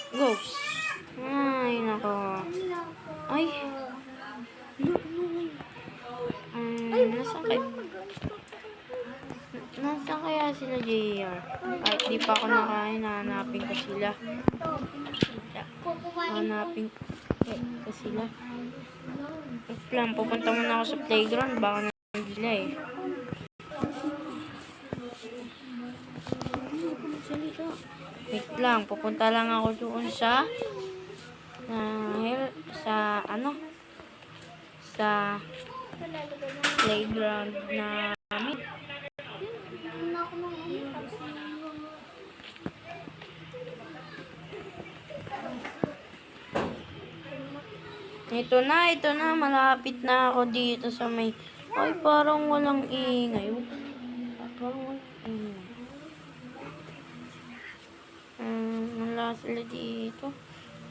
Go. Ay, nako. Ay. Nasaan kaya sila, JR? Kahit di pa ako nakain, hahanapin ko sila. Hahanapin ko sila. Lang, pupunta muna ako sa playground. Baka naman sila eh. Wait lang, pupunta lang ako doon sa playground namin. Ito na, malapit na ako dito sa may, ay parang walang ingay. Parang walang ingay. Wala sila dito.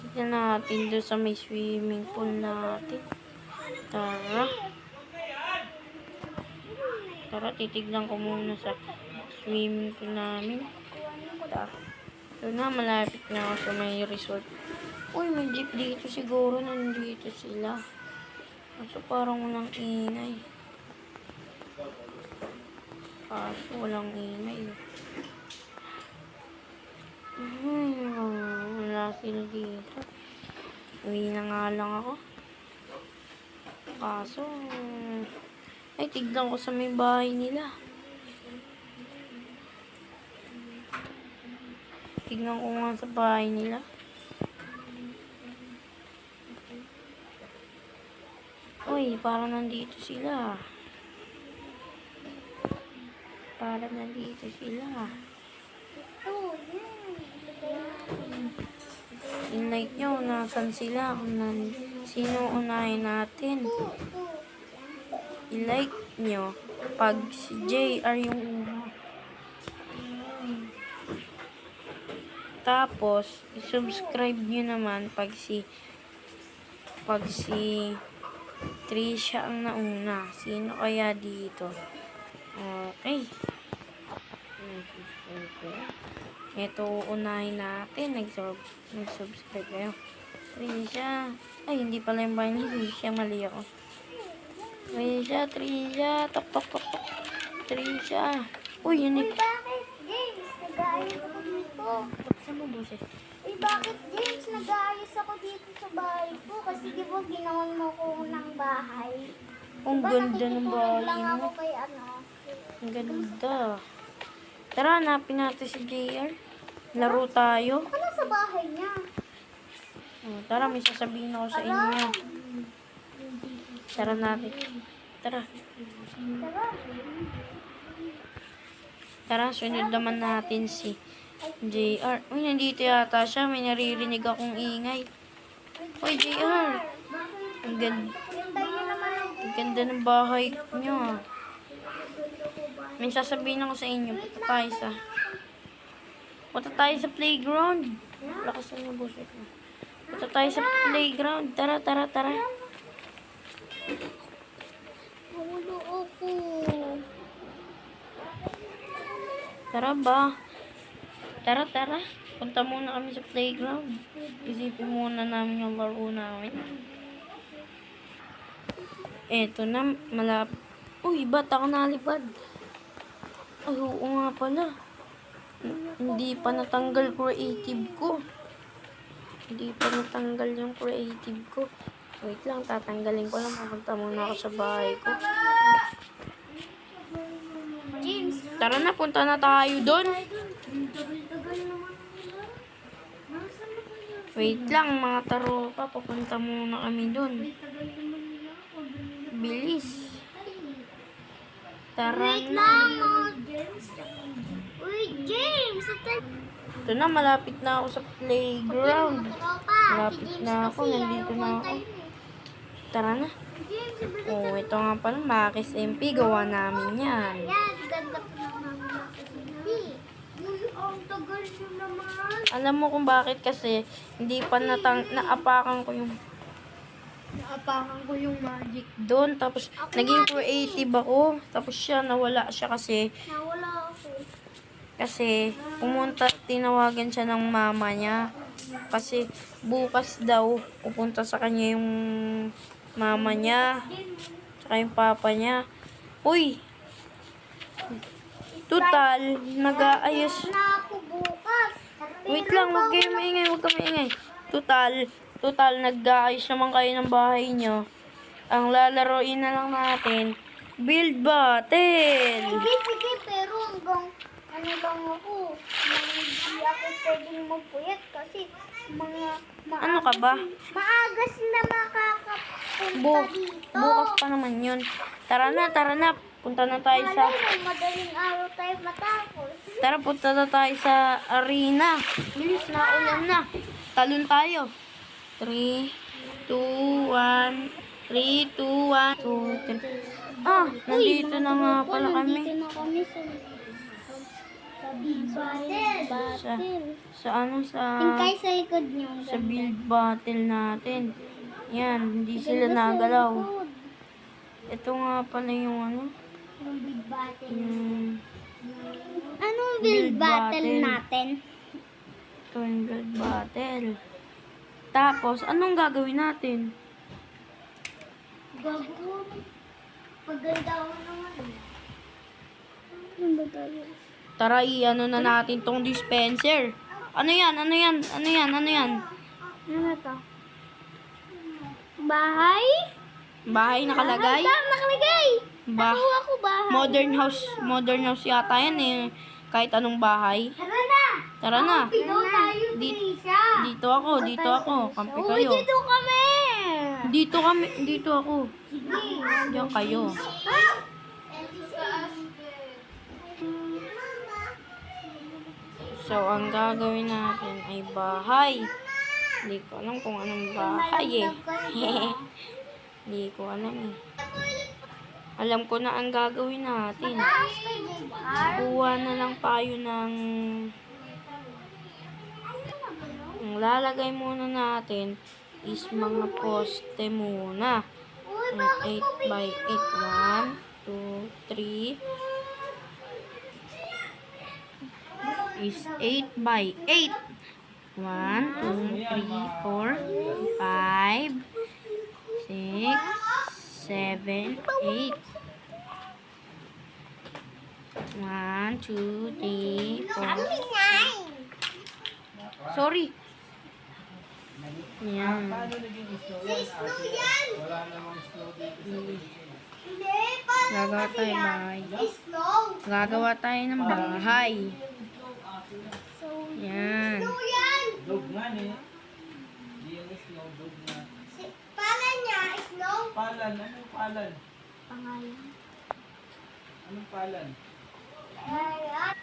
Tignan natin doon sa may swimming pool natin. Tara, titignan ko muna sa swimming pool namin. Ito na, malapit na ako sa may resort. Uy, may jeep dito siguro. Nandito sila. Kaso parang walang ingay. Wala sila dito. Uwi na nga lang ako. Kaso, ay, tignan ko sa may bahay nila. Tignan ko nga sa bahay nila. Uy, parang nandito sila. In-like nyo, nasan sila? Sino unahin natin? I-like nyo pag si JR yung una. Tapos, i-subscribe nyo naman pag si Trisha ang nauna. Sino kaya dito? Okay. Ito, unahin natin. Nag-subscribe kayo. Trisha. Ay, hindi pala yung bahay ni Trisha. Mali ako. Trisha. Tok, tok, tok, tok. Trisha. Uy, yun eh. Bakit, James? Nag-aayos ako dito. Buksan mo, boses. Bakit, James? Nag-aayos ako dito sa bahay ko. Kasi di ba ginawan mo ko ng bahay? Ang ganda ng bahay lang ako mo. kay Ang ganda. Tara, hanapin natin si JR. Laro tayo. Ano sa bahay niya? Tara, may sasabihin ako sa inyo. Tara natin. Tara. Tara, sunod naman natin si JR. Uy, nandito yata siya. May naririnig akong ingay. Uy, JR. Ang ganda ng bahay niyo. May sasabihin ako sa inyo. Punta tayo sa playground. Lakasan mo, boss. Punta tayo sa playground. Tara. Ulo ako. Tara ba? Tara. Punta muna kami sa playground. Isipin muna namin yung laro namin. Eto na, Uy, ba't ako nalipad? Ay, oo nga pala. Hindi pa natanggal creative ko. Wait lang, tatanggalin ko lang. Pupunta muna ako sa bahay ko. James. Tara na, punta na tayo doon. Wait lang, mga taropa. Pupunta muna kami doon. Bilis. Tara na. Uy, James. Ito na, malapit na ako sa playground. Malapit na ako, nandito na ako. Tara na. Oh, ito nga pala, Makis MP. Gawa namin yan. Yan, ganda po ng ang tagal siya naman. Alam mo kung bakit kasi hindi pa naapakan ko yung magic doon. Tapos, naging creative ako. Tapos nawala siya kasi Nawala ako. Kasi tinawagan siya ng mama niya. Kasi bukas daw pupunta sa kanya yung mama niya. Tsaka yung papa niya. Uy! Total, nag-aayos. Na ako bukas. Wait lang, huwag kayong maingay, huwag kang maingay. Total, nag-aayos naman kayo ng bahay niyo. Ang lalaroin na lang natin, build battle. Sige, pero hanggang ano lang ako. Hindi ako pwedeng magpuyat kasi Ano ka ba? maaga sila makakapunta dito. Bukas pa naman yun. Tara na. Punta na tayo sa... Malay mo, madaling araw tayo matapos. Tara, punta na tayo sa arena. Bilis na, ulan na. Talon tayo. 3, 2, 1. 3, 2, 1, 2, 3. Nandito na nga pala kami. Nandito na kami sa battle. Sa ano, Hintay sa likod niyo. sa build battle natin. Yan, hindi sila nagalaw. Ito nga pala yung ano. Yung build battle. Yung Anong build build battle battle natin? ito yung build battle. Tapos, anong gagawin natin? Gago. Paganda ako naman. Ano ba tayo? Tara, ano na natin tong dispenser. Ano yan? Ano to? Bahay? Bahay nakalagay? Nakalagay. Nakuha ko bahay. Modern house yata yan eh. Kahit anong bahay. Tara na. Tara na. Pigaw tayo, Trisha. Dito ako. Kampi Uy, kayo. dito kami. Dito ako. Sige. Diyan kayo. So, ang gagawin natin ay bahay. Hindi ko alam kung anong bahay eh. Hindi ko alam eh. Alam ko na ang gagawin natin. Kuha na lang tayo ng... Ang lalagay muna natin is mga poste muna. Ang 8 by 8. 1, 2, 3. Is 8 by 8. 1, 2, 3, 4, 5, 6, 7, 8. 1, 2, 3, 4. Sorry. Yan. Snow yan. Hindi, Gagawa tayo bahay. Snow. Gagawa tayo ng bahay. So, Yan. snow yan. Dog nga eh. Di yung snow, dog nga. Pala niya, snow. Palan, anong palan? Pangalan. Anong palan? Ayan.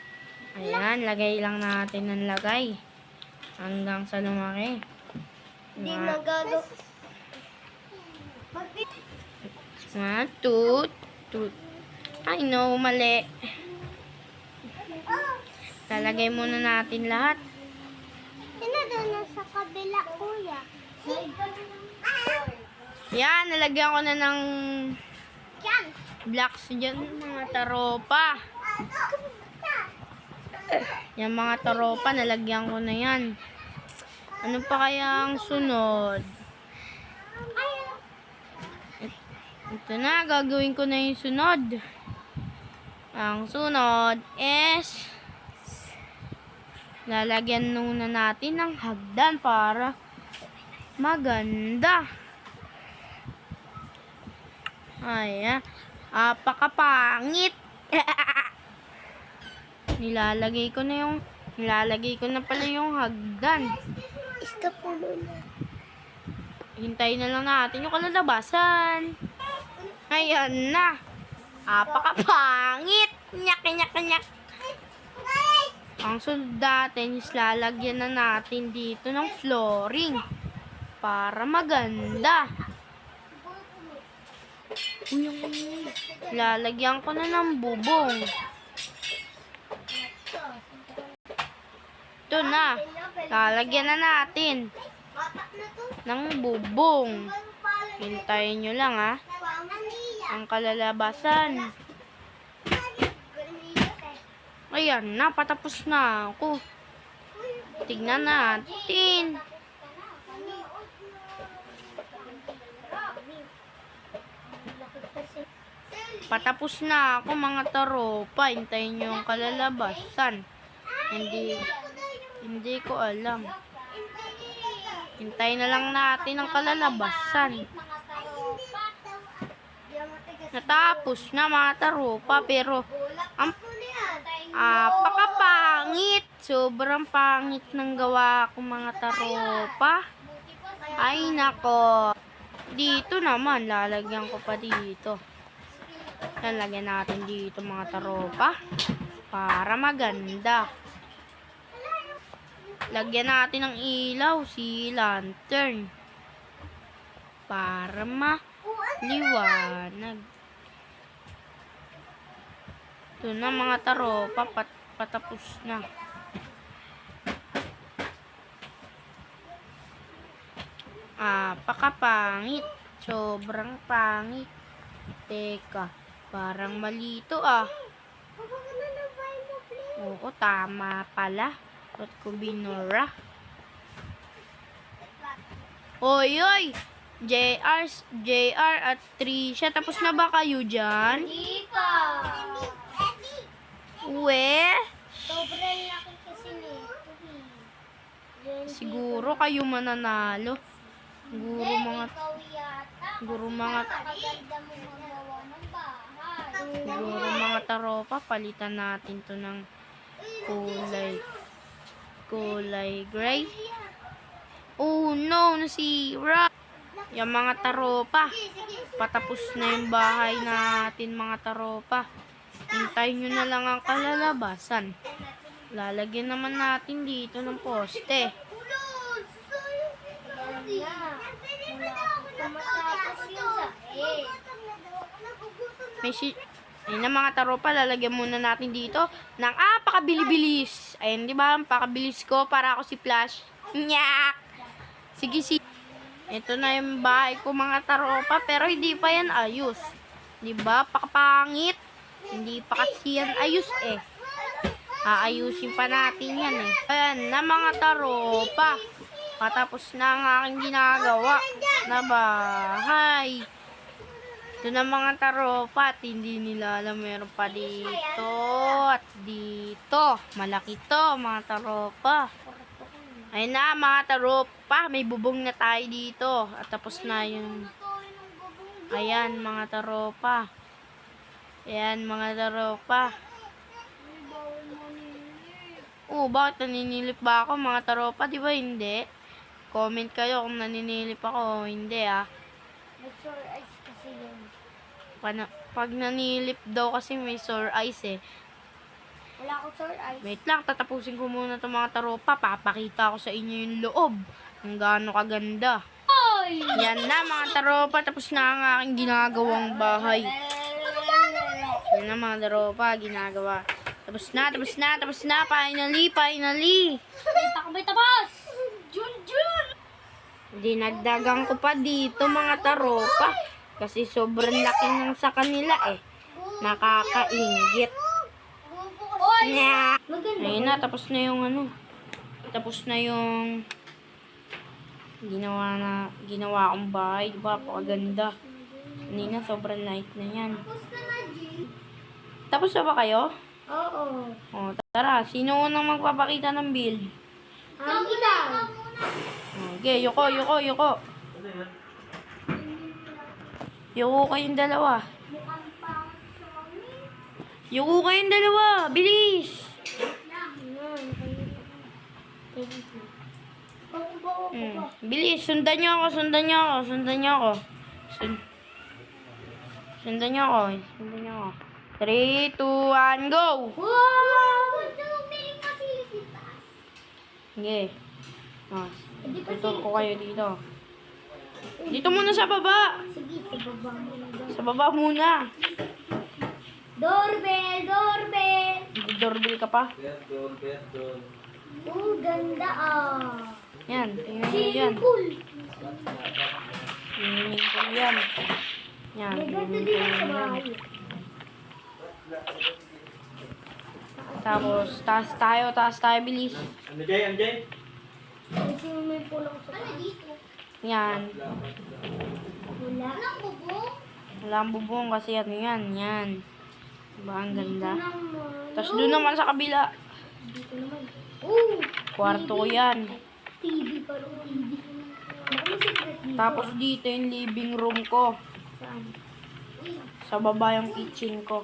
Ayan, lagay lang natin ng lagay. Hanggang sa lumaki. Hindi One, nagagawa. 2, 2. I know, mali. Lalagay muna natin lahat. Sino doon na sa kabila, kuya? Yan, nalagyan ko na ng Yan. blocks dyan, mga taropa. Yan mga taropa, nalagyan ko na yan. Ano pa kaya ang sunod? Ito na, gagawin ko na yung sunod. Ang sunod is lalagyan muna natin ng hagdan para maganda. Ayan. Apakapangit. Nilalagay ko na pala yung hagdan. Stop mo muna. Hintayin na lang natin yung kalalabasan. Ayan na. Apakapangit. Nyak. Ang sunod natin is lalagyan na natin dito ng flooring para maganda. Lalagyan ko na ng bubong. Ito na. Lalagyan na natin ng bubong. Hintayin nyo lang ha. Ang kalalabasan. Ayan na, patapos na ako. Tignan natin. Patapos na ako mga taropa. Hintayin nyo yung kalalabasan. Hindi ko alam. Hintayin na lang natin ang kalalabasan. Natapos na mga taropa. Pero ang pakapangit. Sobrang pangit ng gawa ko mga taropa. Ay nako. Dito naman, lalagyan ko pa dito. Lalagyan natin dito mga taropa. Para maganda. Lagyan natin ng ilaw, si lantern. Para maliwanag. Ito na mga taropa, patapos na. Pakapangit. Sobrang pangit. Teka, parang malito Oo, tama pala. Ba't ko binura? Oy! JR at Trisha. Tapos na ba kayo dyan? Hindi pa. Uwe? Sobrang laki kasi nito. Siguro kayo mananalo. Siguro mga Maganda mo magawa ng bahay. Siguro mga taropa, palitan natin to ng kulay gray. Oh no, nasira. Yung mga taropa, patapos na yung bahay natin mga taropa. Hintayin nyo na lang ang kalalabasan. Lalagyan naman natin dito ng poste. Ayun na mga taropa, lalagyan muna natin dito ng pakabilibilis. Ayun, di ba? Pakabilis ko para ako si Flash. Nyak! Sige. Ito na yung bahay ko mga taropa, pero hindi pa yan ayos. Di ba? Pakapangit. Hindi pa kasi yan ayos eh. Aayusin pa natin yan eh. Ayan na mga taropa. Patapos na ang aking ginagawa na bahay. Ito na mga taropa at hindi nila alam meron pa dito at dito. Malaki to mga taropa. Ayun na mga taropa. May bubong na tayo dito. At tapos na yung... Ayan mga taropa. Ayan mga taropa. Bakit naninilip ba ako mga taropa? Di ba hindi? Comment kayo kung naninilip ako o hindi May sore eyes kasi yun. Pag nanilip daw kasi may sore eyes eh. Wala akong sore eyes. Wait lang, tatapusin ko muna itong mga taropa. Papakita ko sa inyo yung loob. Kung gaano kaganda. Yan na mga taropa. Tapos na ang aking ginagawang bahay. Yan na mga taropa, ginagawa. Tapos na. Finally. May tapos! Jun! Dinagdagan ko pa dito mga taropa. Kasi sobrang laki ng sa kanila eh. Nakakaingit. Nya. Ayun na, tapos na yung Tapos na yung ginawa kong bahay. Diba? Pakaganda. Kanina, sobrang light na yan. Tapos na ba kayo? Oo. Tara. Sino unang magpapakita ng build? Ikaw. Okay, yuko. Yuko kayong dalawa. Bilis! Bilis, sundan nyo ako. Sundan nyo ako. 3, 2, 1, go! Wow! kita. Okay. Tutur ko kayo dito. Dito muna sa baba. Sige, sa baba mo na daw. Sa baba muna. Doorbell! Doorbell ka pa. Ganda Yan, tingnan nyo yan. Swimming pool yan. Yan, May ganda swimming din pool sa yan. bahay. Tapos, taas tayo, bilis. Ano Jay? Ano Jay? Kasi may pulang sa ano dito? Yan. Wala. Walang bubong? Wala ang bubong kasi ano yan. Diba, ang ganda. Naman. Tapos doon naman sa kabila, Dito naman. Oh! kwarto ko yan. TV pa rin. TV. Baka may secret dito. Tapos dito yung living room ko. Saan? Sa baba yung kitchen ko.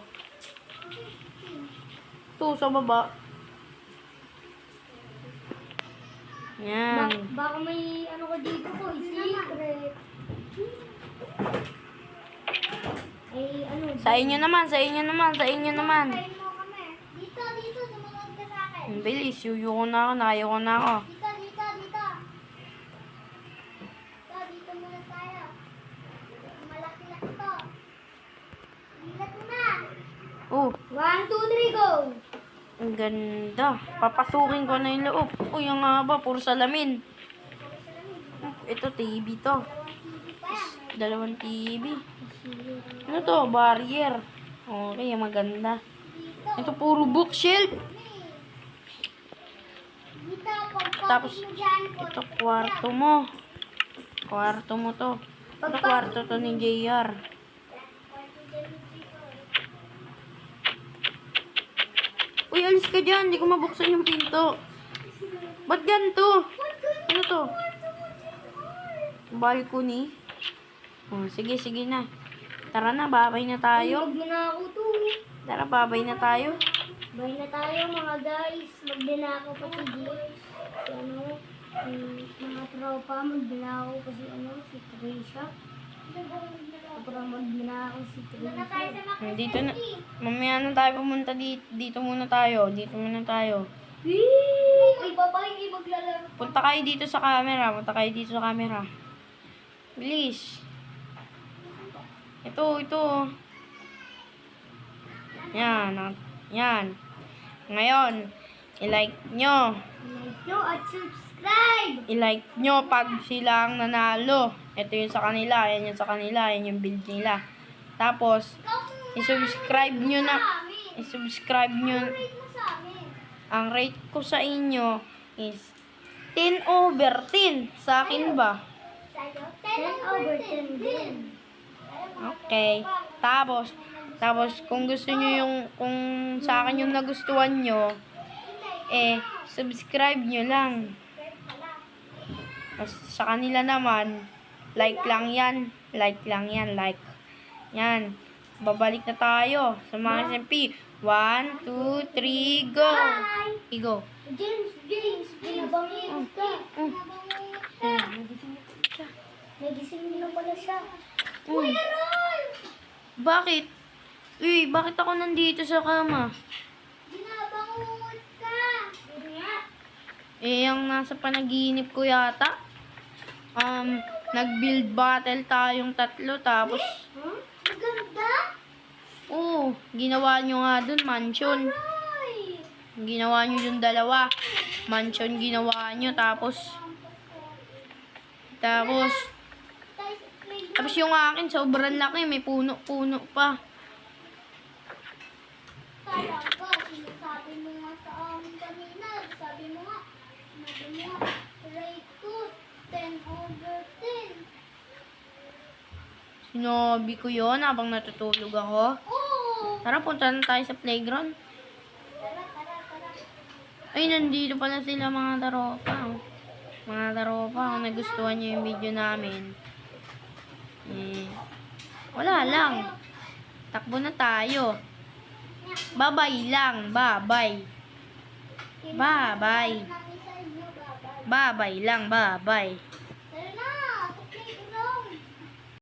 Ito, sa baba. Yan. Baka may ano ko dito ko, secret. Eh, ano? Sa inyo naman. Kain mo kami. Dito, sumunod ka sa akin. Ang bilis, yuyo ko na ako, nakayo ko na ako. Dito. Dito muna tayo. Malaki-laki to. Bilat mo na. Oh, 1, 2, 3, go! ang ganda. Papasukin ko na yung loob. Uy, ang haba, puro salamin. Ito, TV to. Dalawang TV. Ano to? Barrier. Okay, maganda. Ito, puro bookshelf. Dito, Tapos, pagpapit mo dyan. ito, kwarto mo. Kwarto mo to. Ito, kwarto to ni JR. Uy, alis ka dyan. Hindi ko mabuksan yung pinto. Ba't ganito? Ano to? Balcony. Oh, sige na. Tara na, babay na tayo. Magnanakaw to. Tara, babay na tayo. Bye na tayo mga guys. Magnanakaw pa si James. Si ano, mga tropa. Magnanakaw pa si ano, si Trisha. Para magnanakaw si Trisha. Dito na. Mamaya na tayo pumunta dito. Dito muna tayo. Uy, babay, maglalaro. Punta kayo dito sa camera. Bilis. Ito. Yan. Ngayon, i-like nyo. Like nyo at subscribe. I-like nyo pag sila ang nanalo. Ito yung sa kanila. Yan yung sa kanila. Yan yung build nila. Tapos, i-subscribe nyo na. I-subscribe nyo. Rate mo sa amin. Ang rate ko sa inyo is 10/10. Sa akin ba? Sa'yo, 10/10 din. Okay. Tapos kung gusto nyo kung sa akin yung nagustuhan nyo, subscribe nyo lang. Tapos sa kanila naman, like lang yan. Yan. Babalik na tayo sa mga SMP. 1, 2, 3, go! Bye! Go. James, binabangin ka. Nagising na pala siya. Uy, Aaron! Bakit? Uy, bakit ako nandito sa kama? Binabangungot ka. Yung nasa panaginip ko yata. Nag-build battle tayong tatlo, tapos, Huh? Maganda? ginawa nyo nga dun, mansion. Ay! Ginawa nyo yung dalawa. Mansion ginawa nyo, tapos yung akin, sobrang laki, may puno pa. Kaya ba, sinasabi mo nga sa amin kanina. Sabi mo nga, rate ko, 10/10. Sinabi ko yon habang natutulog ako. Oo! Tara, punta na tayo sa playground. Tara. Ay, nandito pala sila mga taropa. Kung nagustuhan nyo yung video namin. Wala lang. Takbo na tayo. Bye-bye lang. Bye-bye. Namin sa inyo, bye-bye. Bye-bye lang. Bye-bye.